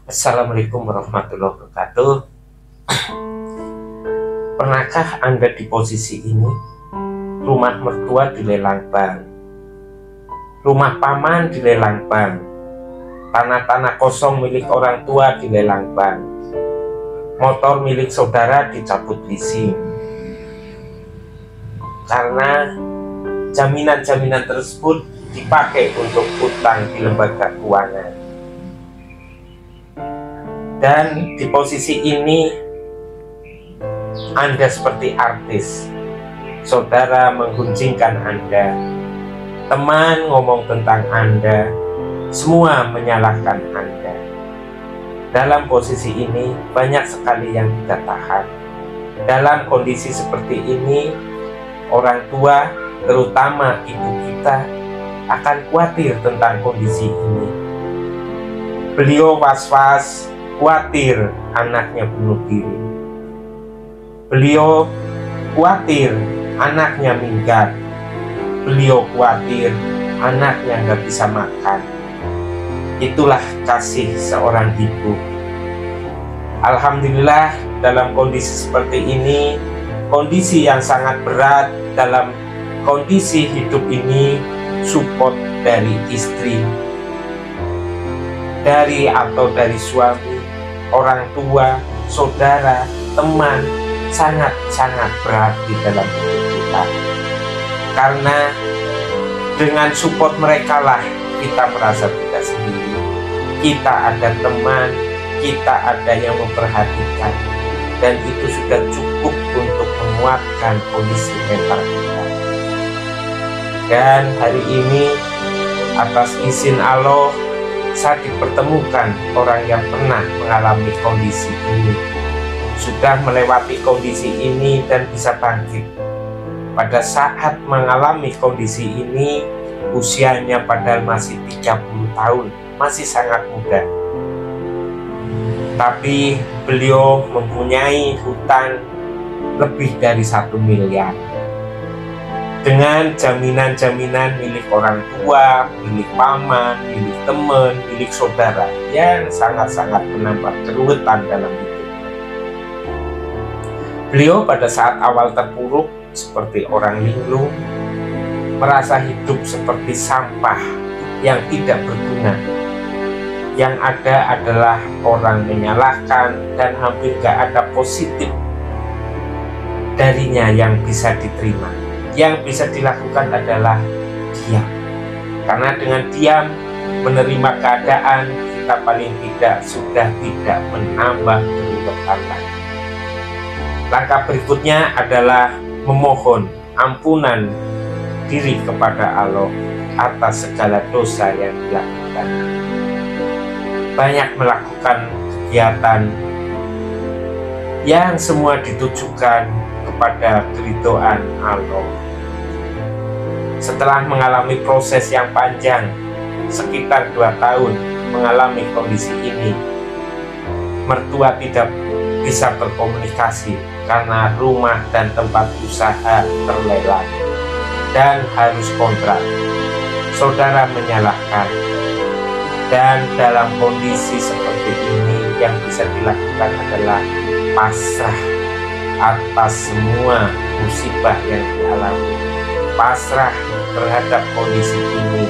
Assalamualaikum warahmatullahi wabarakatuh. Pernahkah Anda di posisi ini? Rumah mertua dilelang bank, rumah paman dilelang bank, tanah-tanah kosong milik orang tua dilelang bank, motor milik saudara dicabut leasing. Karena jaminan-jaminan tersebut dipakai untuk utang di lembaga keuangan. Dan di posisi ini Anda seperti artis. Saudara menggunjingkan Anda, teman ngomong tentang Anda, semua menyalahkan Anda. Dalam posisi ini banyak sekali yang tidak tahan. Dalam kondisi seperti ini, orang tua, terutama ibu kita, akan khawatir tentang kondisi ini. Beliau was-was, khawatir anaknya bunuh diri. Beliau khawatir anaknya minggat. Beliau khawatir anaknya nggak bisa makan. Itulah kasih seorang ibu. Alhamdulillah, dalam kondisi seperti ini, kondisi yang sangat berat, dalam kondisi hidup ini, support dari istri, dari suami, orang tua, saudara, teman, sangat-sangat berat di dalam hidup kita. Karena dengan support mereka lah kita merasa tidak sendiri. Kita ada teman, kita ada yang memperhatikan, dan itu sudah cukup untuk menguatkan kondisi mental kita. Dan hari ini atas izin Allah, saya dipertemukan orang yang pernah mengalami kondisi ini, sudah melewati kondisi ini dan bisa bangkit. Pada saat mengalami kondisi ini, usianya padahal masih 30 tahun, masih sangat muda. Tapi beliau mempunyai hutang lebih dari 1 miliar. Dengan jaminan-jaminan milik orang tua, milik paman, milik teman, milik saudara, yang sangat-sangat menambah keruwetan dalam hidup. Beliau pada saat awal terpuruk seperti orang linglung, merasa hidup seperti sampah yang tidak berguna. Yang ada adalah orang menyalahkan dan hampir gak ada positif darinya yang bisa diterima. Yang bisa dilakukan adalah diam. Karena dengan diam menerima keadaan, kita paling tidak sudah tidak menambah keruwetan lagi. Langkah berikutnya adalah memohon ampunan diri kepada Allah atas segala dosa yang dilakukan. Banyak melakukan kegiatan yang semua ditujukan kepada keridhaan Allah. Setelah mengalami proses yang panjang, sekitar 2 tahun mengalami kondisi ini, mertua tidak bisa berkomunikasi karena rumah dan tempat usaha terlelang dan harus kontrak. Saudara menyalahkan, dan dalam kondisi seperti ini yang bisa dilakukan adalah pasrah atas semua musibah yang dialami, pasrah terhadap kondisi ini,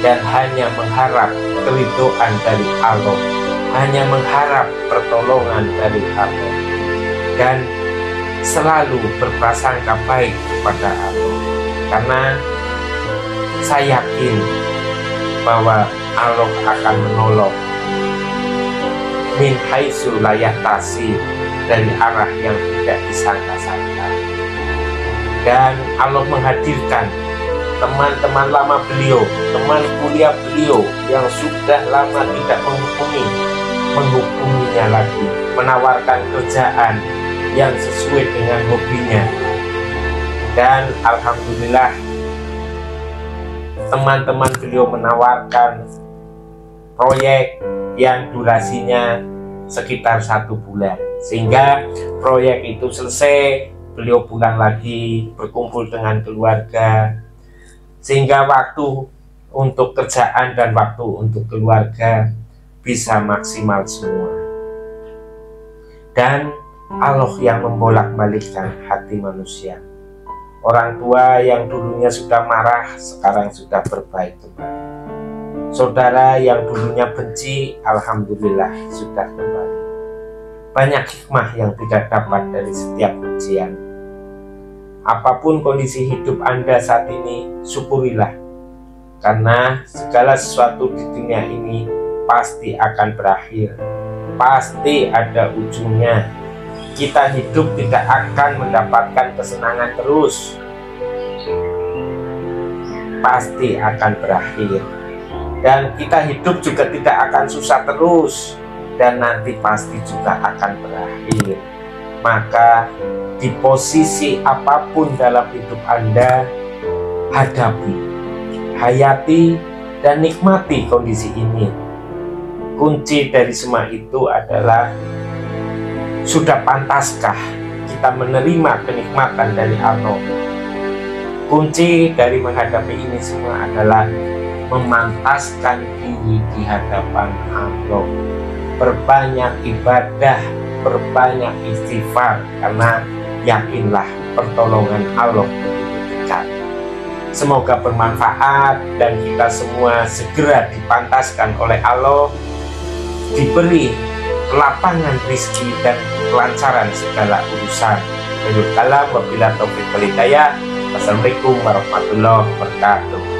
dan hanya mengharap keridhaan dari Allah, hanya mengharap pertolongan dari Allah, dan selalu berprasangka baik kepada Allah. Karena saya yakin bahwa Allah akan menolong min haitsu la yahtasib, dari arah yang tidak disangka-sangka. Dan Allah menghadirkan teman-teman lama beliau, teman kuliah beliau yang sudah lama tidak menghubunginya lagi, menawarkan kerjaan yang sesuai dengan hobinya. Dan alhamdulillah, teman-teman beliau menawarkan proyek yang durasinya sekitar 1 bulan, sehingga proyek itu selesai, beliau pulang lagi berkumpul dengan keluarga, sehingga waktu untuk kerjaan dan waktu untuk keluarga bisa maksimal semua. Dan Allah yang membolak-balikkan hati manusia. Orang tua yang dulunya sudah marah sekarang sudah berbaik kembali. Saudara yang dulunya benci, alhamdulillah sudah kembali. Banyak hikmah yang tidak dapat dari setiap ujian. Apapun kondisi hidup Anda saat ini, syukurilah. Karena segala sesuatu di dunia ini pasti akan berakhir. Pasti ada ujungnya. Kita hidup tidak akan mendapatkan kesenangan terus. Pasti akan berakhir. Dan kita hidup juga tidak akan susah terus. Dan nanti pasti juga akan berakhir. Maka di posisi apapun dalam hidup Anda, hadapi, hayati, dan nikmati kondisi ini. Kunci dari semua itu adalah, sudah pantaskah kita menerima kenikmatan dari Allah? Kunci dari menghadapi ini semua adalah memantaskan diri di hadapan Allah. Berbanyak ibadah, berbanyak istighfar, karena yakinlah pertolongan Allah begitu dekat. Semoga bermanfaat dan kita semua segera dipantaskan oleh Allah, diberi kelapangan rezeki dan kelancaran segala urusan. Wabillahi taufiq wal hidayah. Wassalamualaikum warahmatullahi wabarakatuh.